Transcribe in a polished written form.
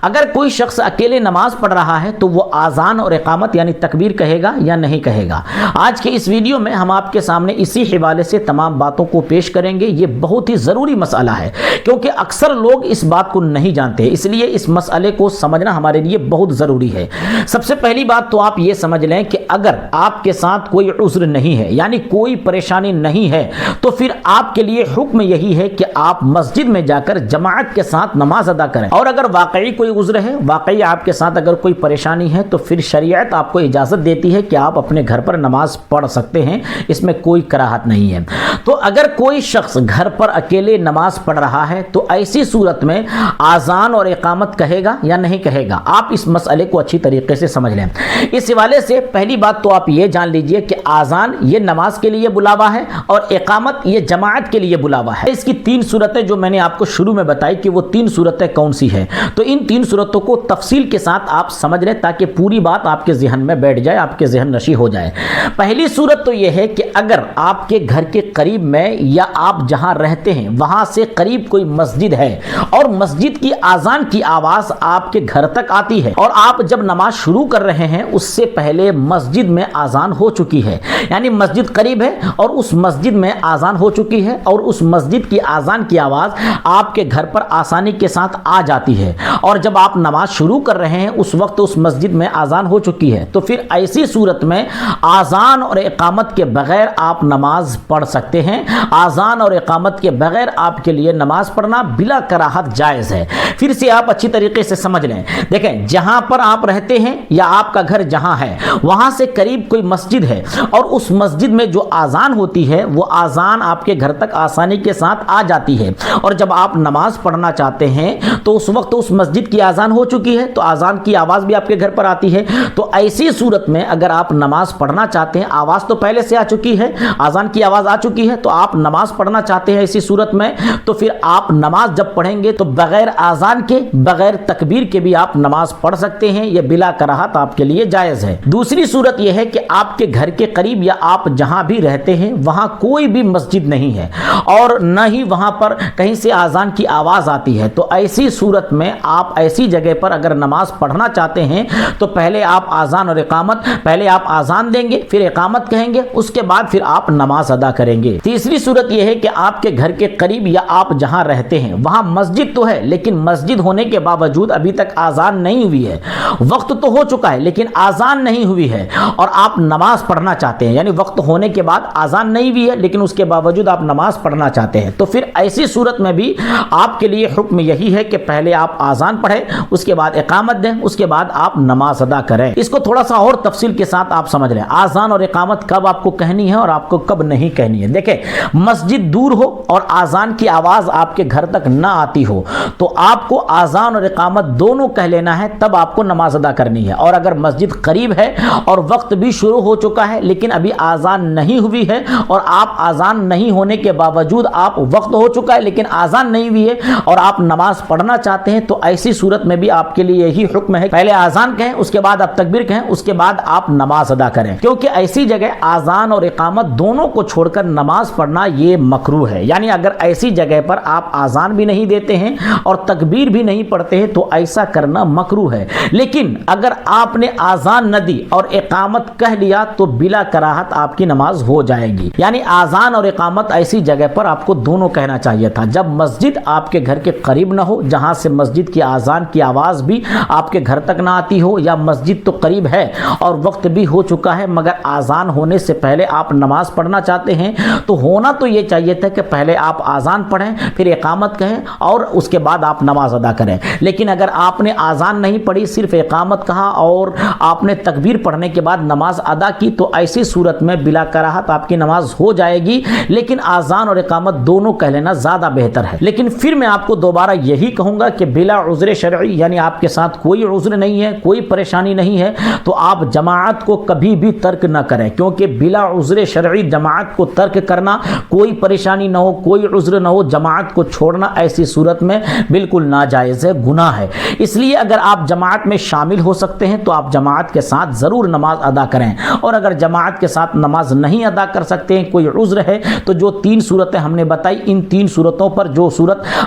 اگر کوئی شخص اکیلے نماز پڑھ رہا ہے تو وہ آذان اور اقامت یعنی تکبیر کہے گا یا نہیں کہے گا؟ آج کے اس ویڈیو میں ہم آپ کے سامنے اسی حوالے سے تمام باتوں کو پیش کریں گے۔ یہ بہت ہی ضروری مسئلہ ہے کیونکہ اکثر لوگ اس بات کو نہیں جانتے، اس لیے اس مسئلے کو سمجھنا ہمارے لیے بہت ضروری ہے۔ سب سے پہلی بات تو آپ یہ سمجھ لیں کہ اگر آپ کے ساتھ کوئی عذر نہیں ہے یعنی کوئی پریشانی نہیں ہے تو پھر آپ کے لیے حکم یہی ہے کہ آپ مسجد میں جا کر جماعت کے ساتھ نماز ادا کریں، اور اگر واقعی کوئی عذر ہے، واقعی آپ کے ساتھ اگر کوئی پریشانی ہے تو پھر شریعت آپ کو اجازت دیتی ہے کہ آپ اپنے گھر پر نماز پڑھ سکتے ہیں، اس میں کوئی کراہت نہیں ہے۔ تو اگر کوئی شخص گھر پر اکیلے نماز پڑھ رہا ہے تو ایسی صورت میں آذان اور اقامت کہے گا یا نہیں کہے گا؟ آپ اس مسئلے کو اچھی طریقے سے سمجھ لیں۔ اس حوالے سے پہلی بات تو آپ یہ جان لیجئے کہ آذان یہ نماز کے لیے بلاوا ہے اور اقامت یہ جماعت کے لیے بلاوا ہے۔ اس کی تین صورتیں جو میں نے آپ کو شروع میں بتائی کہ وہ تین صورتیں کون سی ہیں، تو ان تین صورتوں کو تفصیل کے ساتھ آپ سمجھ لیں تاکہ پوری بات آپ کے ذہن میں بیٹھ جائے، آپ کے ذہن نشی ہو جائے۔ پہلی صورت تو یہ ہے کہ اگر آپ کے گھر کے قریب میں یا آپ جہاں رہتے ہیں وہاں سے قریب کوئی مسجد ہے اور مسجد کی آذان کی آواز آپ کے گھر تک آتی ہے اور آپ جب نماز شروع کر رہے ہیں اس سے پہلے مسجد میں آذان ہو چکی ہے، یعنی مسجد قریب ہے اور اس مسجد میں آذان ہو چکی ہے اور اس مسجد کی آذان کی آواز آپ کے گھر پر آسانی کے ساتھ آ جاتی ہے، اور جب آپ نماز شروع کر رہے ہیں اس وقت اس مسجد میں آذان ہو چکی ہے، تو پھر ایسی صورت میں آذان اور اقامت کے بغیر آپ نماز پڑھ سکتے ہیں۔ آذان اور اقامت کے بغیر آپ کے لیے نماز پڑھنا بلا کراہت جائز ہے۔ پھر سے آپ اچھی طریقے سے سمجھ لیں، دیکھیں جہاں پر آپ رہتے ہیں یا آپ کا گھر جہاں ہے وہاں سے قریب کوئی مسجد ہے اور اس مسجد میں جو آذان ہوتی ہے وہ آذان آپ کے گھر تک آسانی کے ساتھ آ جاتی ہے، اور جب آپ نماز پڑھنا چاہتے ہیں تو اس وقت اس مسجد کی آذان ہو چکی ہے تو آذان کی آواز بھی آپ کے گھر پر آتی ہے۔ تو ایسی صورت میں اگر آپ نماز پڑھنا چاہتے ہیں، آواز تو پہلے سے آ چکی ہے، آذان کی آواز آ چکی ہے، تو آپ نماز پڑھنا چاہتے ہیں ایسی صورت میں، تو پھر آپ نماز جب پڑھیں گے تو بغیر آذان کے بغیر تکبیر کے بھی آپ نماز پڑھ سکتے ہیں، یہ بلا کراہت آپ کے لیے جائز ہے۔ دوسری صورت یہ ہے کہ آپ کے گھر کے قریب یا آپ جہاں بھی رہتے ہیں وہاں کوئی بھی مسجد نہیں ہے اور نہ ہی وہاں پر کہیں سے آذان کی آواز آتی ہے، تو ایسی صورت میں آپ ایسی جگہ پر اگر نماز پڑھنا چاہتے ہیں تو پہلے آپ آذان اور اقامت، پہلے آپ آذان دیں گے پھر اقامت کہیں گے، اس کے بعد پھر آپ نماز ادا کریں گے۔ تیسری صورت یہ ہے کہ آپ کے گھر کے قریب یا آپ جہاں رہتے ہیں وہاں مسجد تو ہے لیکن مسجد ہونے کے باوجود ابھی تک آذان نہیں ہوئی ہے، وقت تو ہو چکا ہے لیکن آذان نہیں ہوئی ہے اور آپ نماز پڑھنا چاہتے ہیں، یعنی وقت ہونے کے بعد آذان نہیں ہوئی ہے لیکن اس کے باوجود آپ نماز پڑھنا چاہتے ہیں، تو پھر ایسی صورت میں بھی آپ کے لیے حکم یہی ہے کہ پہلے آپ آذان پڑھیں، اس کے بعد اقامت دیں، اس کے بعد آپ نماز ادا کریں۔ اس کو تھوڑا سا اور تفصیل کے ساتھ آپ سمجھ لیں، آذان اور اقامت کب آپ کو کہنی ہے اور آپ کو کب نہیں کہنی ہے۔ دیکھیں مسجد دور ہو اور آذان کی آواز آپ کے گھر تک نہ آتی ہو تو آپ کو آذان اور اقامت دونوں کہہ لینا ہے، تب آپ کو نماز ادا کرنی ہے، اور اگر مسجد قریب ہے اور وقت بھی شروع ہو چکا ہے لیکن ابھی آذان نہیں ہوئی ہے اور آپ آذان نہیں ہونے کے باوجود آپ وقت ہو چکا ہے لیکن آذان نہیں ہوئی ہے اور آپ نماز پڑھنا چاہتے ہیں، تو ایسی صورت میں بھی آپ کے لیے یہی حکم ہے، پہلے آذان کہیں اس کے بعد آپ تکبیر کہیں اس کے بعد آپ نماز ادا کریں، کیونکہ ایسی جگہ آذان اور اقامت دونوں کو چھوڑ کر نماز پڑھنا یہ مکروہ ہے۔ یعنی اگر ایسی جگہ پر آپ آذان بھی نہیں دیتے ہیں اور تکبیر بھی نہیں پڑھتے ہیں تو ایسا کرنا مکروہ ہے، لیکن اگر آپ نے آذان نہ دی اور اقامت کہہ لیا تو بلا کراہت آپ کی نماز ہو جائے گی۔ یعنی آذان اور اقامت ایسی جگہ پر آپ کو دونوں کہنا چاہیے تھا جب مسجد آپ کے گھر کے قریب نہ ہو، جہاں سے مسجد کی آذان کی آواز بھی آپ کے گھر تک نہ آتی ہو، یا مسجد تو قریب ہے اور وقت بھی ہو چکا ہے مگر آذان ہونے سے پہلے آپ نماز پڑھنا چاہتے ہیں، تو ہونا تو یہ چاہیے تھا کہ پہلے آپ آذان پڑھیں پھر اقامت کہیں اور اس کے بعد آپ نماز ادا کریں، لیکن اگر آپ نے آذان نہیں پڑھی صرف اقامت کہا اور آپ نے تکبیر پڑھنے کے بعد نماز ادا کی تو ایسی صورت میں بلا کراہت آپ کی نماز ہو جائے گی، لیکن آذان اور اقامت دونوں کہہ لینا زیادہ بہتر ہے۔ لیکن پھر میں آپ کو دوبارہ یہی کہوں گا کہ بلا عذر شرعی یعنی آپ کے ساتھ کوئی عذر نہیں ہے، کوئی پریشانی نہیں ہے، تو آپ جماعت کو کبھی بھی ترک نہ کریں، کیونکہ بلا عذر شرعی جماعت کو ترک کرنا، کوئی پریشانی نہ ہو کوئی عذر نہ ہو جماعت کو چھوڑنا ایسی صورت میں بالکل ناجائز ہے، گناہ ہے۔ اس لیے اگر آپ جماعت میں شامل ہو سکتے ہیں تو آپ جماعت کے ساتھ ضرور نماز ادا کریں، اور اگر جماعت کے ساتھ نماز نہیں ادا کر سکتے ہیں، کوئی عذر ہے، تو جو تین صورتیں ہم نے بتائی ان تین صورتوں پر جو صورت